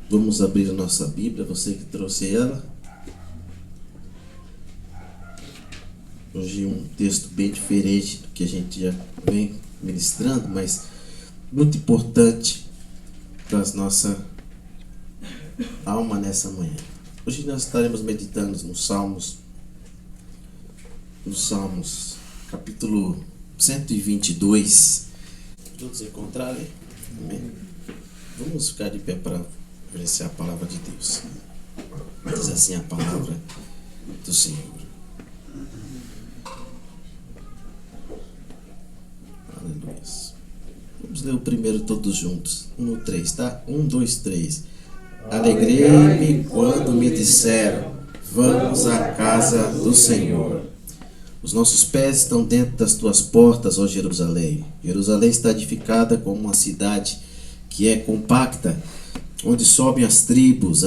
Vamos abrir a nossa Bíblia, você que trouxe ela. Hoje um texto bem diferente do que a gente já vem ministrando, mas muito importante para a nossa alma nessa manhã. Hoje nós estaremos meditando nos Salmos, capítulo 122. Todos encontrarem? Amém? Vamos ficar de pé para oferecer a palavra de Deus. Diz assim a palavra do Senhor. Aleluia. Vamos ler o primeiro todos juntos. 1, 3, tá? 1, 2, 3. Alegrei-me quando me disseram: vamos à casa do Senhor. Os nossos pés estão dentro das tuas portas, ó Jerusalém. Jerusalém está edificada como uma cidade que é compacta, onde sobem as tribos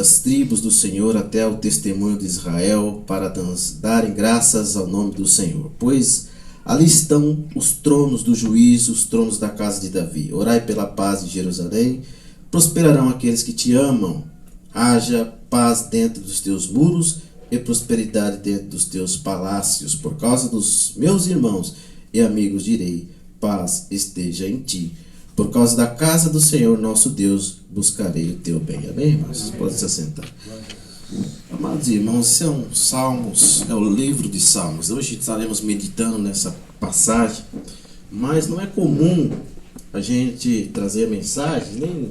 do Senhor até o testemunho de Israel, para darem graças ao nome do Senhor. Pois ali estão os tronos do juízo, os tronos da casa de Davi. Orai pela paz de Jerusalém, prosperarão aqueles que te amam. Haja paz dentro dos teus muros e prosperidade dentro dos teus palácios. Por causa dos meus irmãos e amigos direi: paz esteja em ti. Por causa da casa do Senhor nosso Deus, buscarei o teu bem. Amém, irmãos? Pode se assentar. Amados irmãos, esse é um Salmos, é o livro de Salmos. Hoje estaremos meditando nessa passagem, mas não é comum a gente trazer a mensagem, nem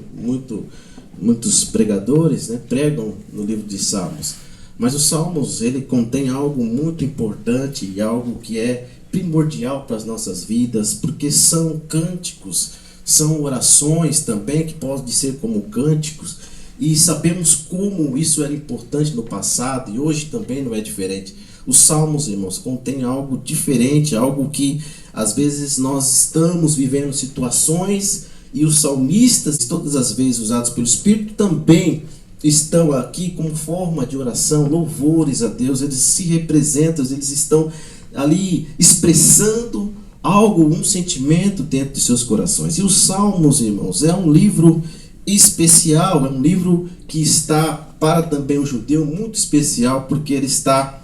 muitos pregadores, né, pregam no livro de Salmos. Mas o Salmos, ele contém algo muito importante e algo que é primordial para as nossas vidas, porque são cânticos, são orações também, que podem ser como cânticos, e sabemos como isso era importante no passado, e hoje também não é diferente. Os Salmos, irmãos, contém algo diferente, algo que às vezes nós estamos vivendo situações, e os salmistas, todas as vezes usados pelo Espírito, também estão aqui como forma de oração, louvores a Deus. Eles se representam, eles estão ali expressando algo, um sentimento dentro de seus corações. E os Salmos, irmãos, é um livro especial, é um livro que está para também o judeu muito especial, porque ele está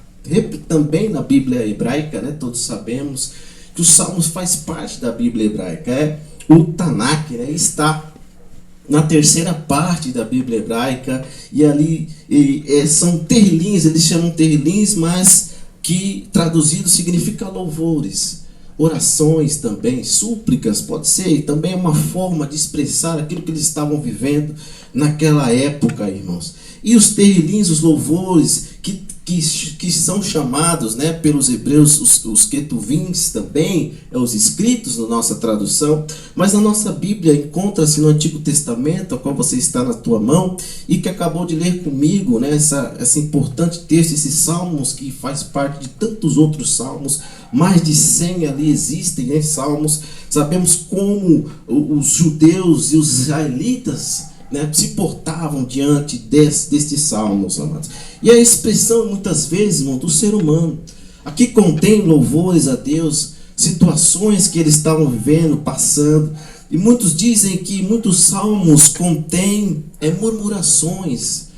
também na Bíblia hebraica, né? Todos sabemos que os Salmos faz parte da Bíblia hebraica, é o Tanakh, né? Está na terceira parte da Bíblia hebraica, e ali são terlins, eles chamam terlins, mas que traduzido significa louvores, orações também, súplicas, pode ser, e também é uma forma de expressar aquilo que eles estavam vivendo naquela época, irmãos. E os terlins, os louvores, que são chamados, né, pelos hebreus, os ketuvins também, os escritos na nossa tradução, mas na nossa Bíblia encontra-se no Antigo Testamento, a qual você está na tua mão, e que acabou de ler comigo, né, essa importante texto, esses salmos que faz parte de tantos outros salmos, mais de 100 ali existem, né, salmos. Sabemos como os judeus e os israelitas, né, se portavam diante destes salmos, amados. E a expressão, muitas vezes, irmão, do ser humano. Aqui contém louvores a Deus, situações que eles estavam vivendo, passando. E muitos dizem que muitos salmos contêm murmurações,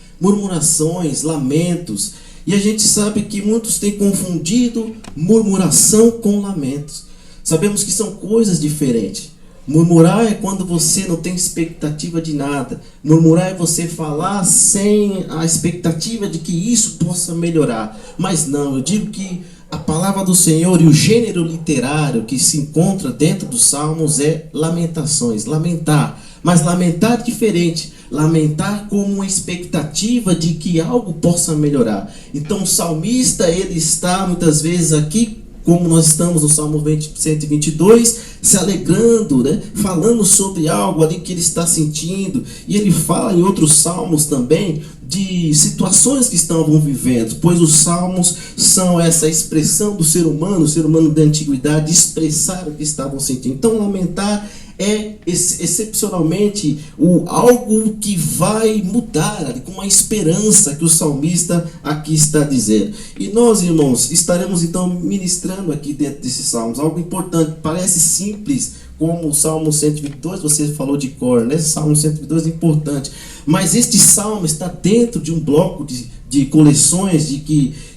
lamentos. E a gente sabe que muitos têm confundido murmuração com lamentos. Sabemos que são coisas diferentes. Murmurar é quando você não tem expectativa de nada. Murmurar é você falar sem a expectativa de que isso possa melhorar. Mas não, eu digo que a palavra do Senhor e o gênero literário que se encontra dentro dos Salmos é lamentações, lamentar. Mas lamentar diferente, lamentar com uma expectativa de que algo possa melhorar. Então o salmista, ele está muitas vezes aqui, como nós estamos no Salmo 122, se alegrando, né? Falando sobre algo ali que ele está sentindo. E ele fala em outros salmos também de situações que estavam vivendo, pois os salmos são essa expressão do ser humano da antiguidade, expressar o que estavam sentindo. Então lamentar é excepcionalmente algo que vai mudar, com uma esperança que o salmista aqui está dizendo. E nós, irmãos, estaremos então ministrando aqui dentro desses salmos algo importante. Parece simples, como o Salmo 122, você falou de cor, né? Salmo 122 é importante. Mas este salmo está dentro de um bloco de coleções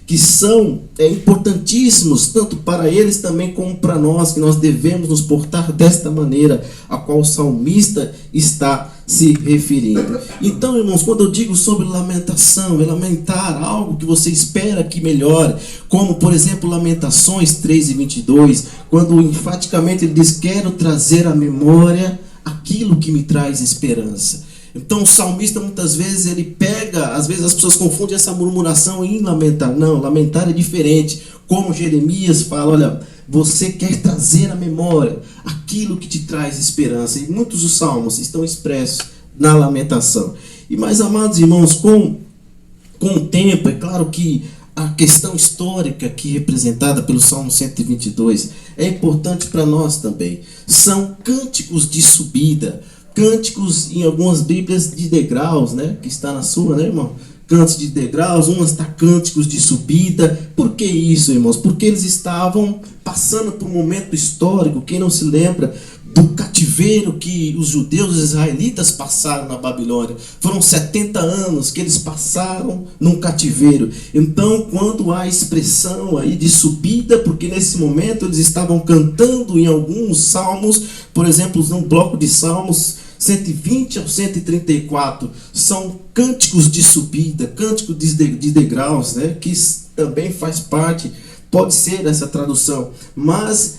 que são importantíssimos, tanto para eles também como para nós, que nós devemos nos portar desta maneira, a qual o salmista está se referindo. Então, irmãos, quando eu digo sobre lamentação, é lamentar algo que você espera que melhore, como, por exemplo, Lamentações 3:22, quando enfaticamente ele diz: quero trazer à memória aquilo que me traz esperança. Então o salmista muitas vezes ele pega, às vezes as pessoas confundem essa murmuração em lamentar. Não, lamentar é diferente. Como Jeremias fala, olha, você quer trazer à memória aquilo que te traz esperança. E muitos dos salmos estão expressos na lamentação. E mais amados irmãos, com o tempo, é claro que a questão histórica aqui representada pelo Salmo 122 é importante para nós também. São cânticos de subida, cânticos em algumas bíblias de degraus, né? Que está na sua, né, irmão? Cânticos de degraus, umas está cânticos de subida. Por que isso, irmãos? Porque eles estavam passando por um momento histórico. Quem não se lembra do cativeiro que os judeus, os israelitas passaram na Babilônia? Foram 70 anos que eles passaram num cativeiro. Então, quando há expressão aí de subida, porque nesse momento eles estavam cantando em alguns salmos, por exemplo, num bloco de salmos 120 ao 134, são cânticos de subida, cânticos de degraus, né? Que também faz parte, pode ser essa tradução, mas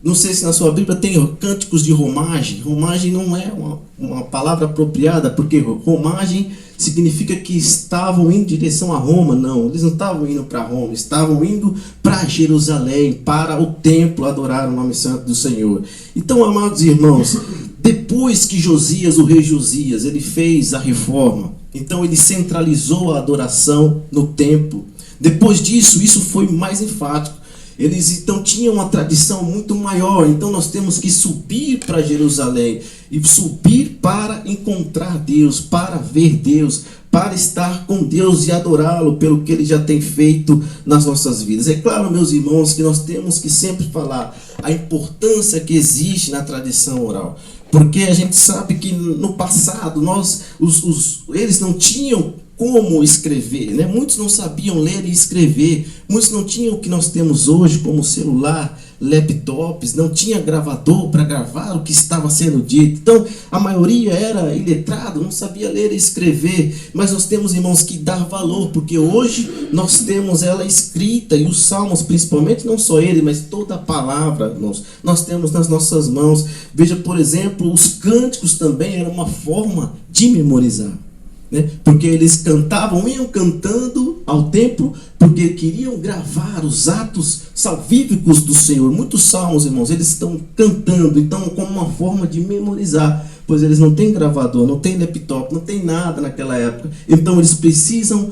não sei se na sua Bíblia tem cânticos de romagem. Romagem não é uma palavra apropriada, porque romagem significa que estavam em direção a Roma. Não, eles não estavam indo para Roma, estavam indo para Jerusalém, para o templo, adorar o nome santo do Senhor. Então, amados irmãos, depois que Josias, o rei Josias, ele fez a reforma, então ele centralizou a adoração no templo. Depois disso, isso foi mais enfático. Eles então tinham uma tradição muito maior. Então nós temos que subir para Jerusalém e subir para encontrar Deus, para ver Deus, para estar com Deus e adorá-lo pelo que Ele já tem feito nas nossas vidas. É claro, meus irmãos, que nós temos que sempre falar a importância que existe na tradição oral. Porque a gente sabe que no passado eles não tinham como escrever, né? Muitos não sabiam ler e escrever, muitos não tinham o que nós temos hoje como celular, laptops, não tinha gravador para gravar o que estava sendo dito. Então a maioria era iletrado, não sabia ler e escrever. Mas nós temos, irmãos, que dar valor, porque hoje nós temos ela escrita, e os salmos principalmente, não só ele, mas toda a palavra, irmãos, nós temos nas nossas mãos. Veja, por exemplo, os cânticos também eram uma forma de memorizar, né? Porque eles cantavam, iam cantando ao templo, porque queriam gravar os atos salvíficos do Senhor. Muitos salmos, irmãos, eles estão cantando, então, como uma forma de memorizar, pois eles não têm gravador, não têm laptop, não tem nada naquela época. Então eles precisam,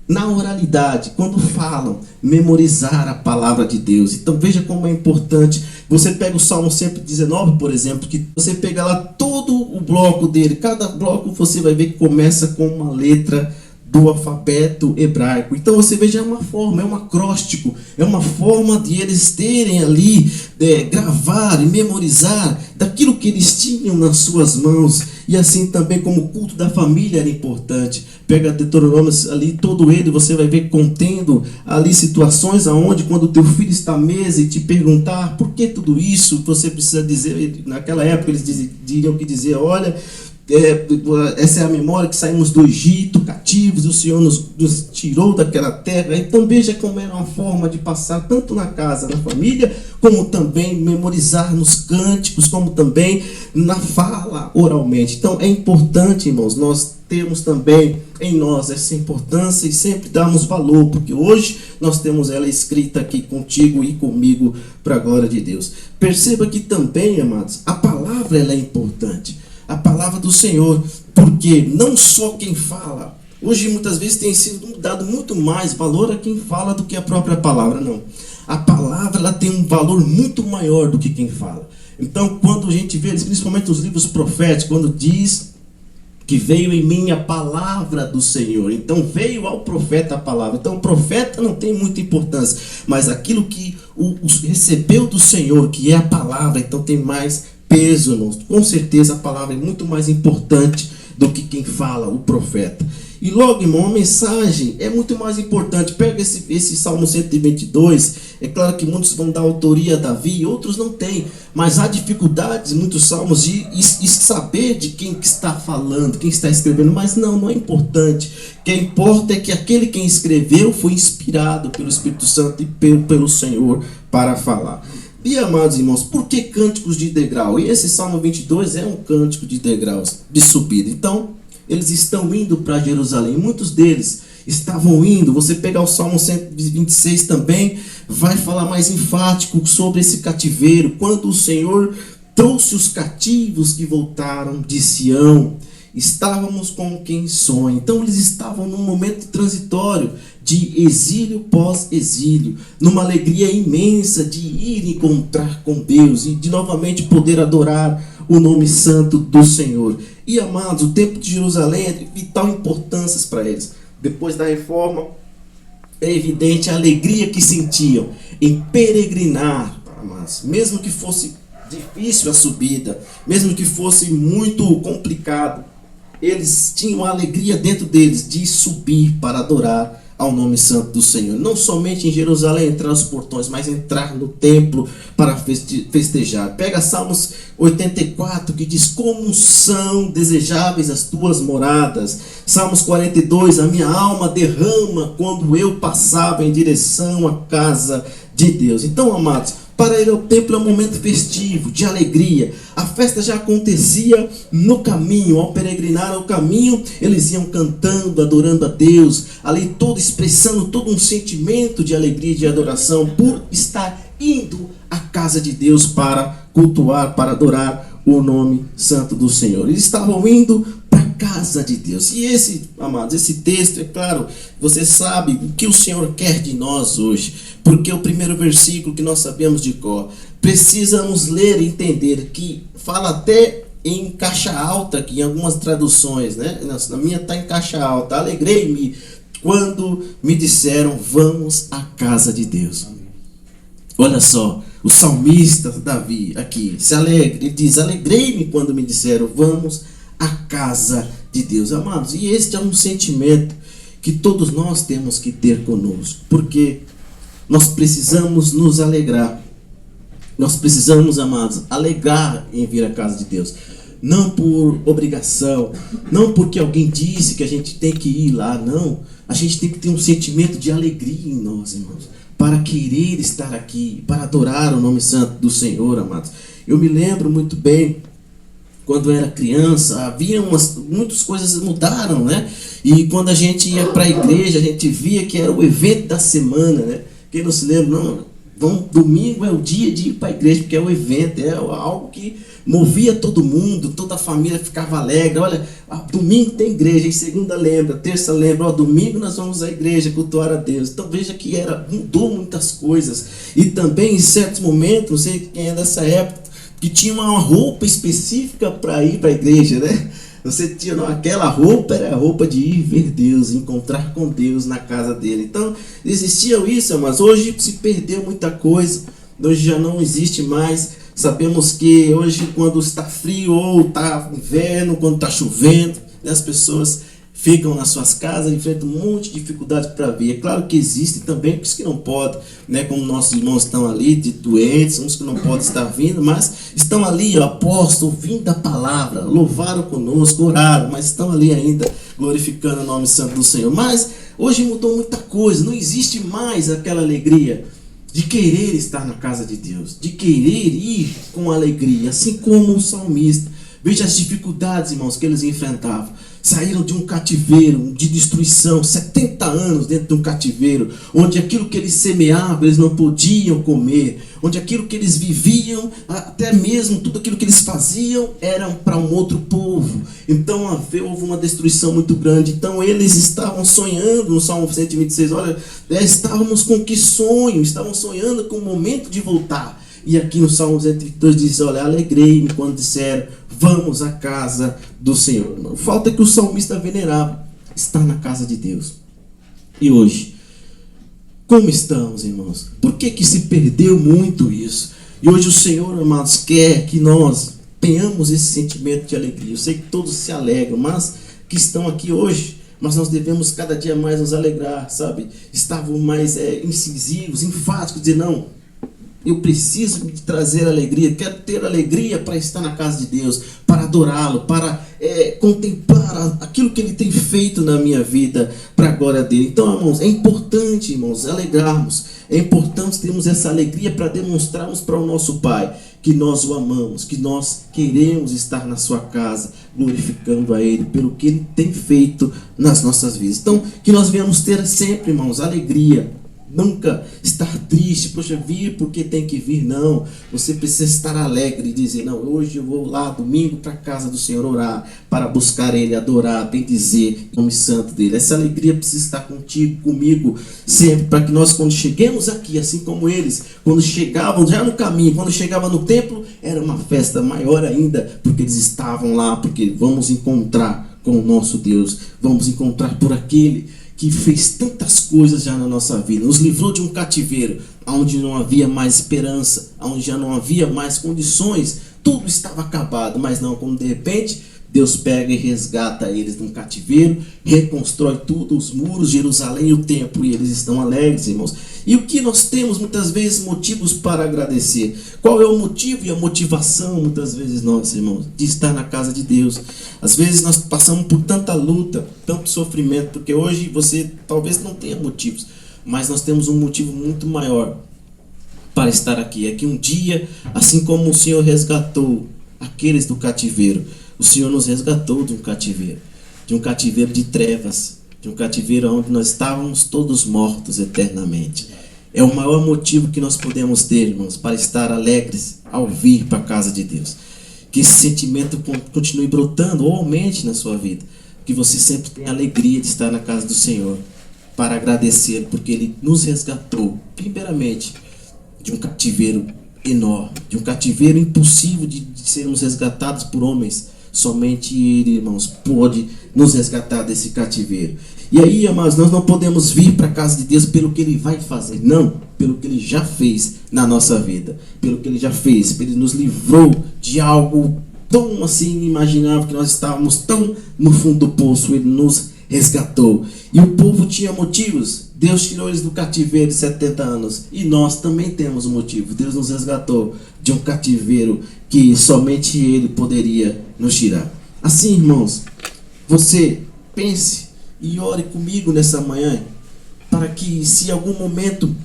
na oralidade, quando falam, memorizar a palavra de Deus. Então veja como é importante. Você pega o Salmo 119, por exemplo, que você pega lá todo o bloco dele, cada bloco você vai ver que começa com uma letra do alfabeto hebraico. Então você veja, é uma forma, é um acróstico, é uma forma de eles terem ali, gravar e memorizar daquilo que eles tinham nas suas mãos. E assim também como o culto da família era importante. Pega Deuteronômio ali, todo ele, você vai ver contendo ali situações aonde, quando o teu filho está à mesa e te perguntar por que tudo isso, você precisa dizer. Naquela época eles diriam que dizer, olha, essa é a memória que saímos do Egito cativos e o Senhor nos tirou daquela terra. Então veja como era uma forma de passar tanto na casa, na família, como também memorizar nos cânticos, como também na fala oralmente. Então é importante, irmãos, nós temos também em nós essa importância e sempre darmos valor, porque hoje nós temos ela escrita aqui contigo e comigo para a glória de Deus. Perceba que também, amados, a palavra ela é importante. A palavra do Senhor, porque não só quem fala, hoje muitas vezes tem sido dado muito mais valor a quem fala do que a própria palavra. Não, a palavra ela tem um valor muito maior do que quem fala. Então quando a gente vê, principalmente os livros proféticos, quando diz que veio em mim a palavra do Senhor, então veio ao profeta a palavra. Então o profeta não tem muita importância, mas aquilo que recebeu do Senhor, que é a palavra, então tem mais peso, irmãos. Com certeza a palavra é muito mais importante do que quem fala, o profeta. E logo, irmão, a mensagem é muito mais importante. Pega esse Salmo 122. É claro que muitos vão dar autoria a Davi, outros não têm. Mas há dificuldades em muitos salmos de saber de quem que está falando, quem está escrevendo. Mas não é importante. O que importa é que aquele quem escreveu foi inspirado pelo Espírito Santo e pelo Senhor para falar. E, amados irmãos, por que cânticos de degrau? E esse Salmo 22 é um cântico de degraus, de subida. Então, eles estão indo para Jerusalém. Muitos deles estavam indo. Você pegar o Salmo 126 também, vai falar mais enfático sobre esse cativeiro. Quando o Senhor trouxe os cativos que voltaram de Sião, estávamos com quem sonha. Então eles estavam num momento transitório de exílio pós-exílio, numa alegria imensa de ir encontrar com Deus e de novamente poder adorar o nome santo do Senhor. E, amados, o templo de Jerusalém é de vital importância para eles. Depois da reforma, é evidente a alegria que sentiam em peregrinar, amados, mesmo que fosse difícil a subida, mesmo que fosse muito complicado, eles tinham a alegria dentro deles de subir para adorar ao nome santo do Senhor. Não somente em Jerusalém entrar nos portões, mas entrar no templo para festejar. Pega Salmos 84, que diz: como são desejáveis as tuas moradas. Salmos 42, a minha alma derrama quando eu passava em direção à casa de Deus. Então, amados, para ele o templo é um momento festivo, de alegria. A festa já acontecia no caminho. Ao peregrinar ao caminho, eles iam cantando, adorando a Deus, ali todo expressando todo um sentimento de alegria e de adoração por estar indo à casa de Deus para cultuar, para adorar o nome santo do Senhor. Eles estavam indo para a casa de Deus. E esse, amados, esse texto, é claro, você sabe o que o Senhor quer de nós hoje, porque o primeiro versículo que nós sabemos de cor, precisamos ler e entender, que fala até em caixa alta, que em algumas traduções, né? Na minha está em caixa alta: alegrei-me quando me disseram, vamos à casa de Deus. Olha só, o salmista Davi aqui se alegra, ele diz: alegrei-me quando me disseram, vamos à casa de Deus. Amados, e este é um sentimento que todos nós temos que ter conosco, porque nós precisamos nos alegrar. Nós precisamos, amados, alegrar em vir à casa de Deus. Não por obrigação, não porque alguém disse que a gente tem que ir lá, não. A gente tem que ter um sentimento de alegria em nós, irmãos, para querer estar aqui, para adorar o nome santo do Senhor, amados. Eu me lembro muito bem, quando eu era criança, havia muitas coisas mudaram, né? E quando a gente ia para a igreja, a gente via que era o evento da semana, né? Quem não se lembra, não, domingo é o dia de ir para a igreja, porque é o evento, é algo que movia todo mundo, toda a família ficava alegre. Olha, domingo tem igreja, em segunda lembra, terça lembra, domingo nós vamos à igreja cultuar a Deus. Então veja que mudou muitas coisas. E também em certos momentos, não sei quem é dessa época, que tinha uma roupa específica para ir para a igreja, né? Você tinha, aquela roupa era a roupa de ir ver Deus, encontrar com Deus na casa dele. Então, existia isso, mas hoje se perdeu muita coisa. Hoje já não existe mais. Sabemos que hoje, quando está frio ou está inverno, quando está chovendo, as pessoas ficam nas suas casas, enfrentam um monte de dificuldades para vir. É claro que existem também os que não podem, né? Como nossos irmãos estão ali, de doentes, uns que não podem estar vindo, mas estão ali, apostos, ouvindo a palavra, louvaram conosco, oraram, mas estão ali ainda glorificando o nome santo do Senhor. Mas hoje mudou muita coisa, não existe mais aquela alegria de querer estar na casa de Deus, de querer ir com alegria, assim como o salmista. Veja as dificuldades, irmãos, que eles enfrentavam. Saíram de um cativeiro de destruição, 70 anos dentro de um cativeiro, onde aquilo que eles semeavam, eles não podiam comer, onde aquilo que eles viviam, até mesmo tudo aquilo que eles faziam, eram para um outro povo. Então houve uma destruição muito grande. Então eles estavam sonhando, no Salmo 126, olha, estávamos com que sonho? Estavam sonhando com o momento de voltar. E aqui no Salmo 122 diz, olha, alegrei-me quando disseram, vamos à casa do Senhor. Não falta que o salmista venerava está na casa de Deus. E hoje, como estamos, irmãos? Por que se perdeu muito isso? E hoje o Senhor, amados, quer que nós tenhamos esse sentimento de alegria. Eu sei que todos se alegram, mas que estão aqui hoje, mas nós devemos cada dia mais nos alegrar, sabe? Estarmos mais incisivos, enfáticos, dizer, não, eu preciso me trazer alegria, quero ter alegria para estar na casa de Deus, para adorá-lo, para contemplar aquilo que Ele tem feito na minha vida, para a glória dEle. Então, irmãos, é importante, irmãos, alegrarmos, é importante termos essa alegria para demonstrarmos para o nosso Pai que nós o amamos, que nós queremos estar na sua casa, glorificando a Ele pelo que Ele tem feito nas nossas vidas. Então, que nós venhamos ter sempre, irmãos, alegria. Nunca estar triste, poxa, vir porque tem que vir, não. Você precisa estar alegre e dizer, não, hoje eu vou lá domingo para a casa do Senhor orar, para buscar Ele, adorar, bendizer o nome santo dEle. Essa alegria precisa estar contigo, comigo, sempre, para que nós, quando cheguemos aqui, assim como eles, quando chegavam já no caminho, quando chegavam no templo, era uma festa maior ainda, porque eles estavam lá, porque vamos encontrar com o nosso Deus, vamos encontrar por aquele que fez tantas coisas já na nossa vida, nos livrou de um cativeiro, onde não havia mais esperança, onde já não havia mais condições, tudo estava acabado, mas não, como de repente Deus pega e resgata eles de um cativeiro, reconstrói tudo, os muros, Jerusalém e o templo, e eles estão alegres, irmãos. E o que nós temos muitas vezes motivos para agradecer? Qual é o motivo e a motivação muitas vezes nós, irmãos, de estar na casa de Deus? Às vezes nós passamos por tanta luta, tanto sofrimento, porque hoje você talvez não tenha motivos, mas nós temos um motivo muito maior para estar aqui. É que um dia, assim como o Senhor resgatou aqueles do cativeiro, o Senhor nos resgatou de um cativeiro de trevas, de um cativeiro onde nós estávamos todos mortos eternamente. É o maior motivo que nós podemos ter, irmãos, para estar alegres ao vir para a casa de Deus. Que esse sentimento continue brotando ou aumente na sua vida. Que você sempre tenha alegria de estar na casa do Senhor, para agradecer, porque Ele nos resgatou, primeiramente, de um cativeiro enorme, de um cativeiro impossível de sermos resgatados por homens. Somente Ele, irmãos, pode nos resgatar desse cativeiro. E aí, amados, nós não podemos vir para a casa de Deus pelo que Ele vai fazer, não, pelo que Ele já fez na nossa vida, pelo que Ele já fez, Ele nos livrou de algo tão assim inimaginável, que nós estávamos tão no fundo do poço, Ele nos resgatou. E o povo tinha motivos, Deus tirou eles do cativeiro de 70 anos, e nós também temos um motivo. Deus nos resgatou de um cativeiro que somente Ele poderia nos tirar. Assim, irmãos, você pense e ore comigo nessa manhã, para que, se em algum momento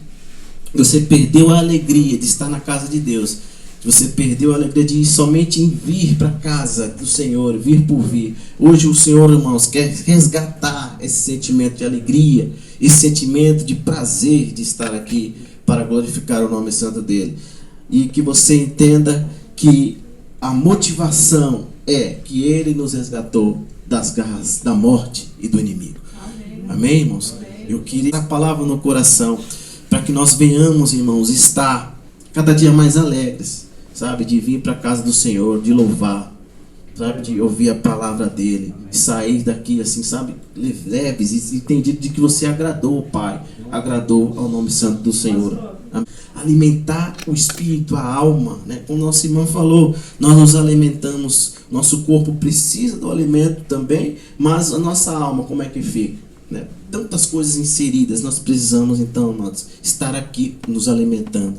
você perdeu a alegria de estar na casa de Deus, você perdeu a alegria de somente vir para a casa do Senhor, vir por vir, hoje o Senhor, irmãos, quer resgatar esse sentimento de alegria, esse sentimento de prazer de estar aqui para glorificar o nome santo dEle. E que você entenda que a motivação é que Ele nos resgatou das garras da morte e do inimigo. Amém, irmãos? Eu queria a palavra no coração, para que nós venhamos, irmãos, estar cada dia mais alegres, sabe, de vir para a casa do Senhor, de louvar, sabe, de ouvir a palavra dEle, de sair daqui assim, sabe, leves, e entendido de que você agradou o Pai, agradou ao nome santo do Senhor. Alimentar o espírito, a alma, né? Como nosso irmão falou, nós nos alimentamos, nosso corpo precisa do alimento também, mas a nossa alma, como é que fica, né? Tantas coisas inseridas, nós precisamos então, amados, estar aqui nos alimentando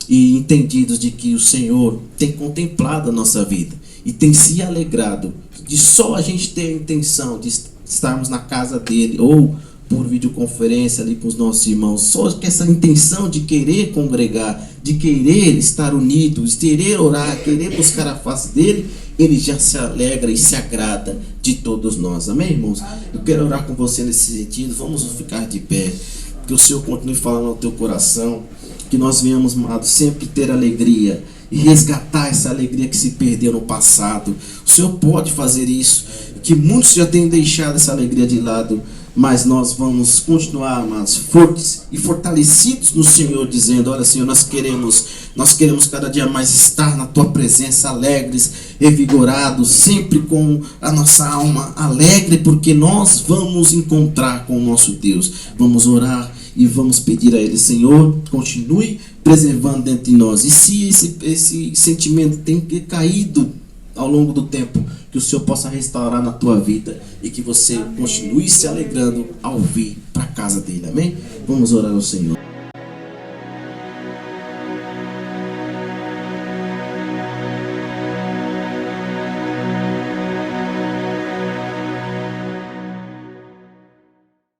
e entendidos de que o Senhor tem contemplado a nossa vida e tem se alegrado de só a gente ter a intenção de estarmos na casa dele ou por videoconferência ali com os nossos irmãos, só que essa intenção de querer congregar, de querer estar unidos, de querer orar, querer buscar a face dele, Ele já se alegra e se agrada de todos nós. Amém, irmãos? Eu quero orar com você nesse sentido. Vamos ficar de pé, que o Senhor continue falando ao teu coração, que nós venhamos, amados, sempre ter alegria e resgatar essa alegria que se perdeu no passado. O Senhor pode fazer isso, que muitos já têm deixado essa alegria de lado, mas nós vamos continuar, amados, fortes e fortalecidos no Senhor, dizendo: olha, Senhor, nós queremos cada dia mais estar na tua presença, alegres, revigorados, sempre com a nossa alma alegre, porque nós vamos encontrar com o nosso Deus. Vamos orar e vamos pedir a Ele: Senhor, continue preservando dentro de nós. E se esse sentimento tem caído ao longo do tempo, que o Senhor possa restaurar na tua vida e que você continue se alegrando ao vir para a casa dele, amém? Vamos orar ao Senhor.